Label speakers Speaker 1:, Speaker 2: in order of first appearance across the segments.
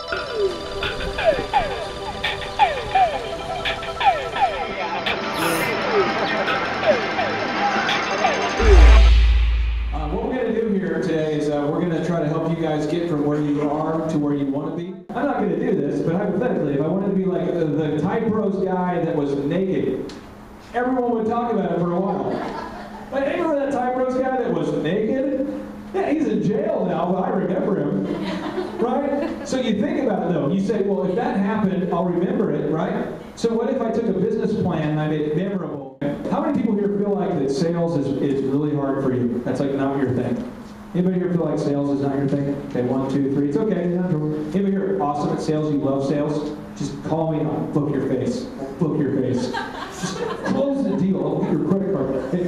Speaker 1: What we're going to do here today is we're going to try to help you guys get from where you are to where you want to be. I'm not going to do this, but hypothetically, if I wanted to be like the Type Bros guy that was naked, everyone would talk about it for a while. But hey, remember that Type Bros guy that was naked? Yeah, he's in jail now, but I remember him, right? So you think about it though. You say, well, if that happened, I'll remember it, right? So what if I took a business plan and I made it memorable? How many people here feel like that sales is really hard for you? That's like not your thing. Anybody here feel like sales is not your thing? Okay, 1, 2, 3, it's okay. Anybody here awesome at sales, you love sales? Just call me and I'll book your face. I'll book your face. Just close the deal. I'll get your credit card. Hey.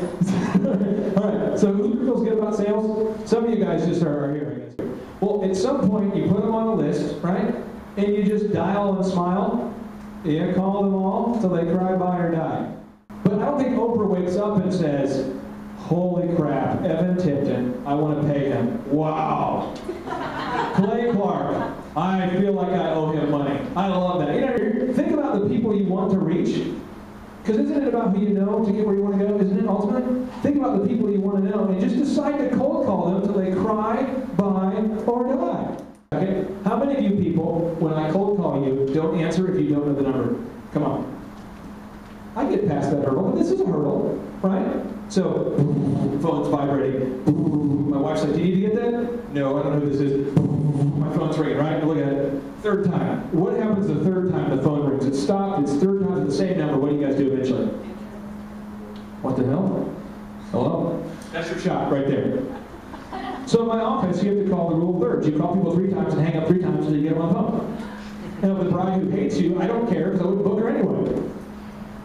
Speaker 1: All right, so who feels good about sales? Some of you guys just are here, I guess. Well, at some point, you put them on the list, right? And you just dial and smile. Yeah, call them all till they cry, buy, or die. But I don't think Oprah wakes up and says, holy crap, Evan Tipton, I want to pay him. Wow. Clay Clark, I feel like I owe him money. I love that. You know, think about the people you want to reach. Because isn't it about who you know to get where you want to go? Isn't it ultimately? Think about the people you want to know and just decide to cold call them until they cry, buy, or die. Okay? How many of you people, when I cold call you, don't answer if you don't know the number? Come on. I get past that hurdle, but this is a hurdle, right? So, phone's vibrating. My wife's like, do you need to get that? No, I don't know who this is. My phone's ringing, right? Look at it. Third time. What happens the third time the phone rings? It stopped, it's third time, it's the same number. What do you guys do eventually? What the hell? Hello? That's your shot right there. So in my office, you have to call the rule of thirds. You call people 3 times and hang up 3 times until you get them on the phone. And if the bride who hates you, I don't care because I wouldn't book her anyway.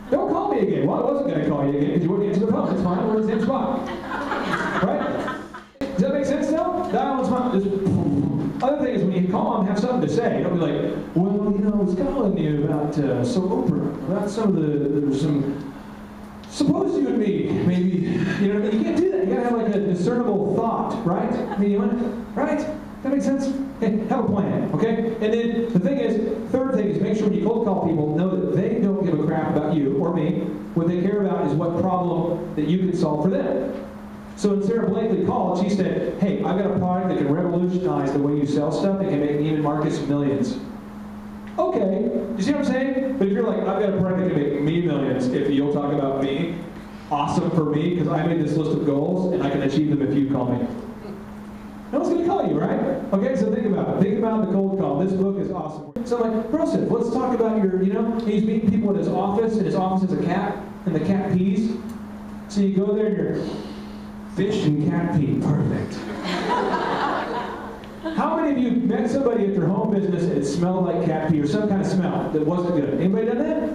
Speaker 1: Don't call me again. Well, I wasn't going to call you again because you wouldn't answer the phone. It's fine. We're in the same spot. Right? Does that make sense now? Dial and smile. Just, other thing is when you call them, have something to say. Don't be like, well, you know, I was calling you about Oprah. About there's some, suppose you and me, maybe, you know, you can't do that. You got to have like a discernible thought, right? I mean, you want to, right? That makes sense? Hey, have a plan, okay? And then the thing is, third thing is make sure when you cold call people, know that they don't give a crap about you or me. What they care about is what problem that you can solve for them. So when Sarah Blakely called, she said, hey, I've got a product that can revolutionize the way you sell stuff and can make Neiman Marcus millions. Okay, you see what I'm saying? But if you're like, I've got a product that can make me millions, if you'll talk about me, awesome for me, because I made this list of goals and I can achieve them if you call me. No one's going to call you, right? Okay, so think about it. Think about the cold call. This book is awesome. So I'm like, Broseph, let's talk about your, you know, he's meeting people in his office, and his office is a cat, and the cat pees. So you go there and you're, fish and cat pee, perfect. How many of you met somebody at their home business and it smelled like cat pee or some kind of smell that wasn't good? Anybody done that?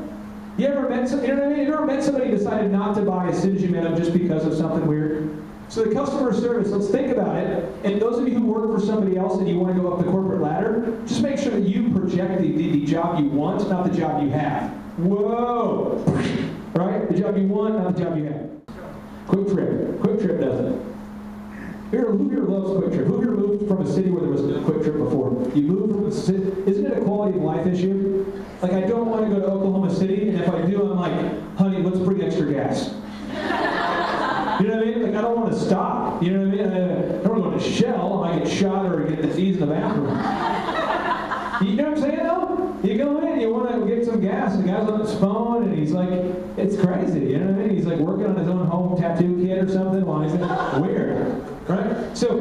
Speaker 1: You ever met somebody, you know what I mean? You ever met somebody who decided not to buy as soon as you met them just because of something weird? So the customer service, let's think about it. And those of you who work for somebody else and you want to go up the corporate ladder, just make sure that you project the job you want, not the job you have. Whoa! Right? The job you want, not the job you have. Quick Trip. Quick Trip does it. Who here loves Quick Trip? Who here moved from a city where there was no Quick Trip before? You moved from a city. Isn't it a quality of life issue? Like, I don't want to go to Oklahoma City, and if I do, I'm like, honey, let's bring extra gas. You know what I mean? Like, I don't want to stop. You know what I mean? I don't want to go to Shell. I might get shot or get disease in the bathroom. You know what I'm saying, though? You go in, you want to get some gas, and the guy's on his phone, and he's like, it's crazy. You know what I mean? He's like working on his own home tattoo kit or something while he's in. Weird. Right? So,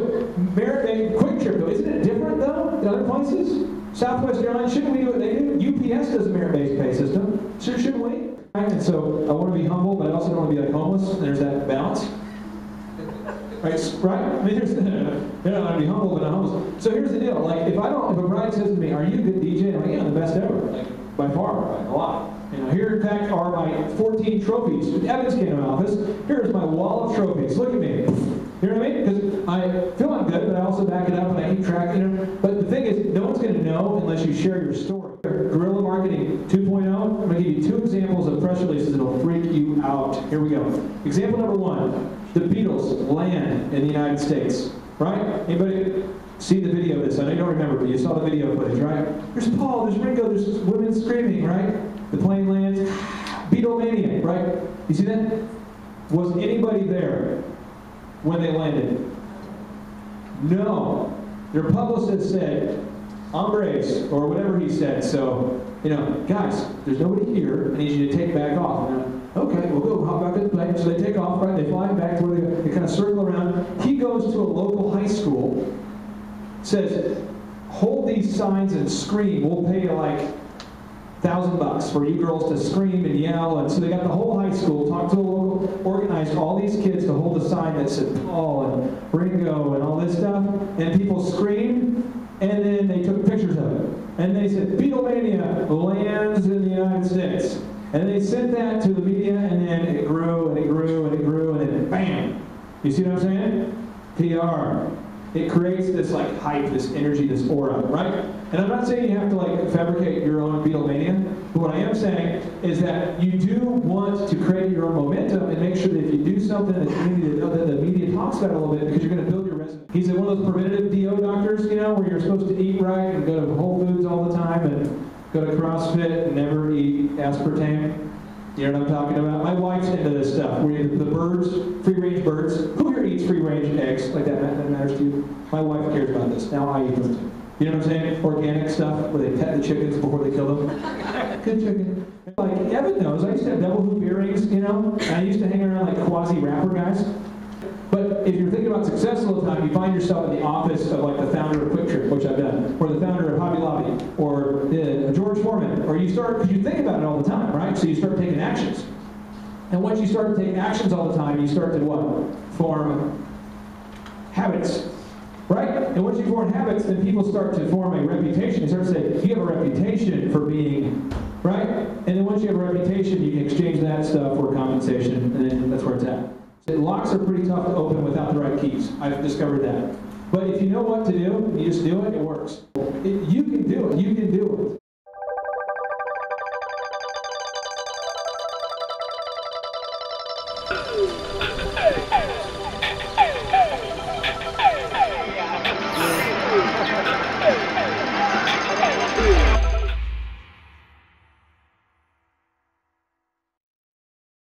Speaker 1: Quick Trip, though, isn't it different, though, than other places? Southwest Airlines, shouldn't we do what they do? UPS does a merit-based pay system. Shouldn't we? And so I want to be humble, but I also don't want to be like homeless. There's that balance. Right? I mean, I don't want to be humble, but I'm homeless. So here's the deal. Like, if a bride says to me, are you a good DJ? I'm like, yeah, I'm the best ever. Like, by far, by a lot. You know, here, in fact, are my 14 trophies. Evans came to my office. Here's my wall of trophies. Look at me. You know what I mean? Because I feel I'm good, but I also back it up and I keep track, you know. But the thing is, no one's going to know unless you share your story. Guerrilla Marketing 2.0, I'm going to give you 2 examples of press releases that will freak you out. Here we go. Example number 1, the Beatles land in the United States. right? Anybody see the video of this? I know you don't remember, but you saw the video footage, right? There's Paul, there's Ringo, there's women screaming, right? The plane lands, Beatlemania, right? You see that? Was anybody there when they landed? No. Their publicist said, hombres, or whatever he said. So, guys, there's nobody here. I need you to take back off. Okay, we'll go hop back in the plane. So they take off, right? They fly back to where they kind of circle around. He goes to a local high school, says, hold these signs and scream. We'll pay you like $1,000 for you girls to scream and yell. And so they got the whole high school, talked to a local, organized all these kids to hold a sign that said Paul and Ringo and all this stuff. And people screamed, and then they took pictures of it. And they said, Beatlemania lands in the United States. And they sent that to the media, and then it grew, and it grew, and it grew, and then bam! You see what I'm saying? PR. It creates this like hype, this energy, this aura, right? And I'm not saying you have to like fabricate your own Beatlemania, but what I am saying is that you do want to create your own momentum and make sure that if you do something that the media talks about a little bit, because you're going to build your resume. He's one of those preventative DO doctors, where you're supposed to eat right and go to Whole Foods all the time and go to CrossFit and never eat aspartame. You know what I'm talking about? My wife's into this stuff. Where the birds, free-range birds. Who here eats free-range eggs? Like that matters to you? My wife cares about this. Now I eat them too. You know what I'm saying? Organic stuff where they pet the chickens before they kill them. Good chicken. Like Evan knows, I used to have double hoop earrings, and I used to hang around like quasi-rapper guys. But if you're thinking about success all the time, you find yourself in the office of like the founder of Quick Trip, which I've done, or the founder of Hobby Lobby, or George Foreman, or you start, because you think about it all the time, right? So you start taking actions. And once you start to take actions all the time, you start to what? Form habits, right? And once you form habits, then people start to form a reputation. They start to say, you have a reputation for being, right? And then once you have a reputation, you can exchange that stuff for compensation, and then that's where it's at. Locks are pretty tough to open without the right keys. I've discovered that. But if you know what to do, you just do it, it works. You can do it. You can do it.